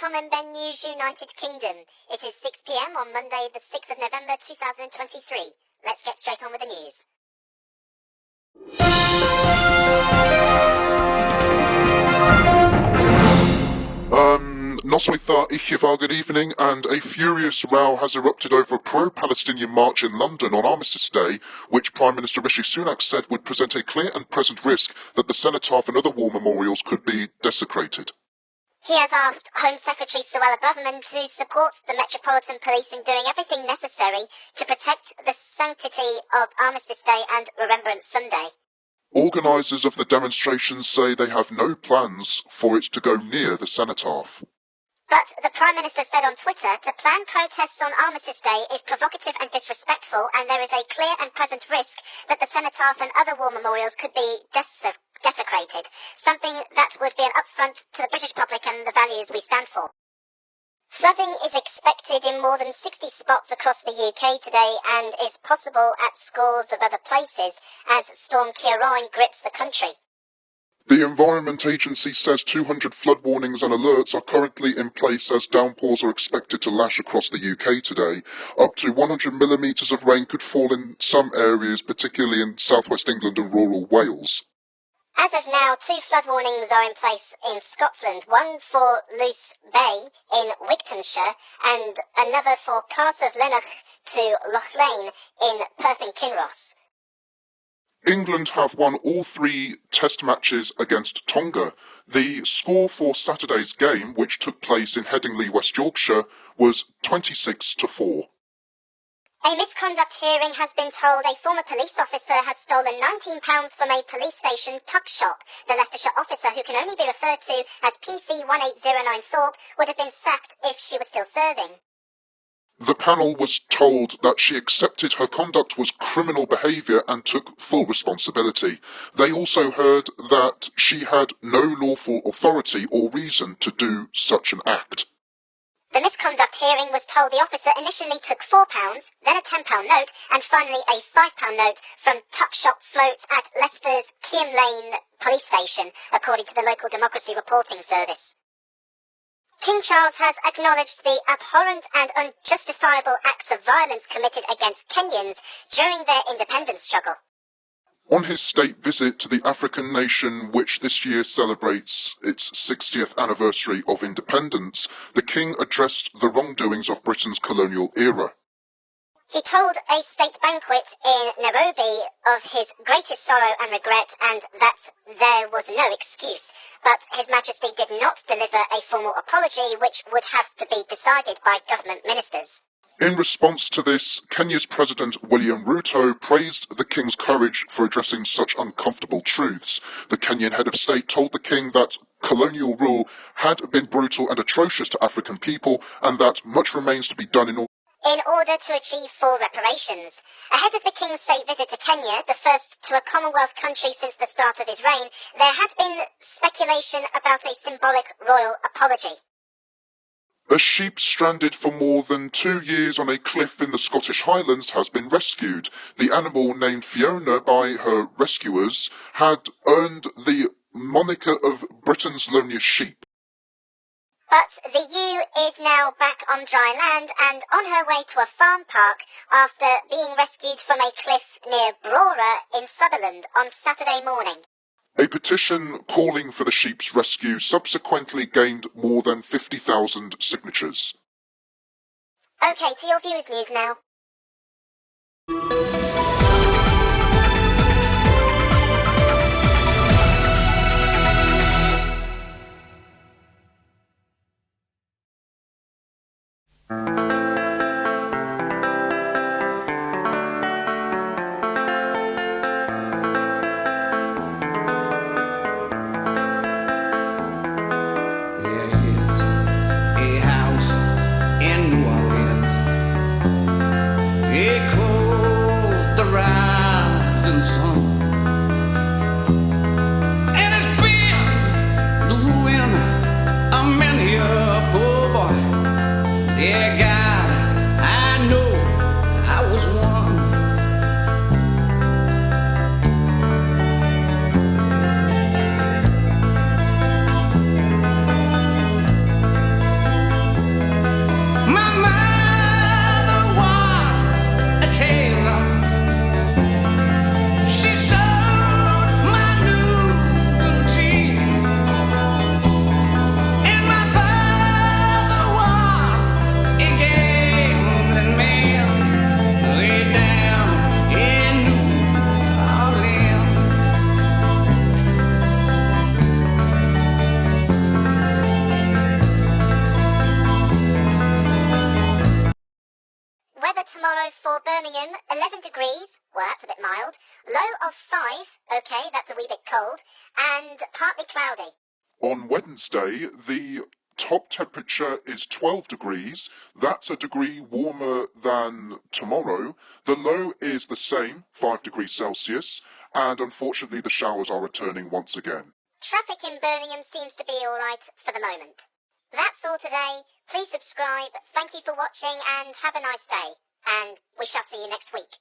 Tom and Ben News United Kingdom. It is 6 p.m. on Monday the 6th of November 2023. Let's get straight on with the news. Noswaitha Icheva, good evening, and a furious row has erupted over a pro-Palestinian march in London on Armistice Day, which Prime Minister Rishi Sunak said would present a clear and present risk that the cenotaph and other war memorials could be desecrated. He has asked Home Secretary Suella Braverman to support the Metropolitan Police in doing everything necessary to protect the sanctity of Armistice Day and Remembrance Sunday. Organisers of the demonstrations say they have no plans for it to go near the cenotaph. But the Prime Minister said on Twitter to plan protests on Armistice Day is provocative and disrespectful, and there is a clear and present risk that the cenotaph and other war memorials could be desecrated, something that would be an affront to the British public and the values we stand for. Flooding is expected in more than 60 spots across the UK today and is possible at scores of other places as Storm Ciarán grips the country. The Environment Agency says 200 flood warnings and alerts are currently in place as downpours are expected to lash across the UK today. Up to 100 millimetres of rain could fall in some areas, particularly in southwest England and rural Wales. As of now, 2 flood warnings are in place in Scotland, one for Luce Bay in Wigtonshire and another for Castle of Lennox to Loch Lane in Perth and Kinross. England have won all 3 test matches against Tonga. The score for Saturday's game, which took place in Headingley, West Yorkshire, was 26-4. A misconduct hearing has been told a former police officer has stolen £19 from a police station tuck shop. The Leicestershire officer, who can only be referred to as PC1809 Thorpe, would have been sacked if she was still serving. The panel was told that she accepted her conduct was criminal behaviour and took full responsibility. They also heard that she had no lawful authority or reason to do such an act. The misconduct hearing was told the officer initially took £4, then a £10 note, and finally a £5 note from tuck shop floats at Leicester's Ciarán Lane police station, according to the local Democracy Reporting Service. King Charles has acknowledged the abhorrent and unjustifiable acts of violence committed against Kenyans during their independence struggle. On his state visit to the African nation, which this year celebrates its 60th anniversary of independence, the King addressed the wrongdoings of Britain's colonial era. He told a state banquet in Nairobi of his greatest sorrow and regret, and that there was no excuse, but His Majesty did not deliver a formal apology, which would have to be decided by government ministers. In response to this, Kenya's President William Ruto praised the King's courage for addressing such uncomfortable truths. The Kenyan head of state told the King that colonial rule had been brutal and atrocious to African people, and that much remains to be done in order to achieve full reparations. Ahead of the King's state visit to Kenya, the first to a Commonwealth country since the start of his reign, there had been speculation about a symbolic royal apology. A sheep stranded for more than 2 years on a cliff in the Scottish Highlands has been rescued. The animal, named Fiona by her rescuers, had earned the moniker of Britain's loneliest sheep. But the ewe is now back on dry land and on her way to a farm park after being rescued from a cliff near Brora in Sutherland on Saturday morning. A petition calling for the sheep's rescue subsequently gained more than 50,000 signatures. OK, to your viewers' news now. Birmingham, 11 degrees, well that's a bit mild, low of 5, okay, that's a wee bit cold, and partly cloudy. On Wednesday, the top temperature is 12 degrees. That's a degree warmer than tomorrow. The low is the same, 5 degrees Celsius, and unfortunately the showers are returning once again. Traffic in Birmingham seems to be alright for the moment. That's all today. Please subscribe, thank you for watching, and have a nice day. And we shall see you next week.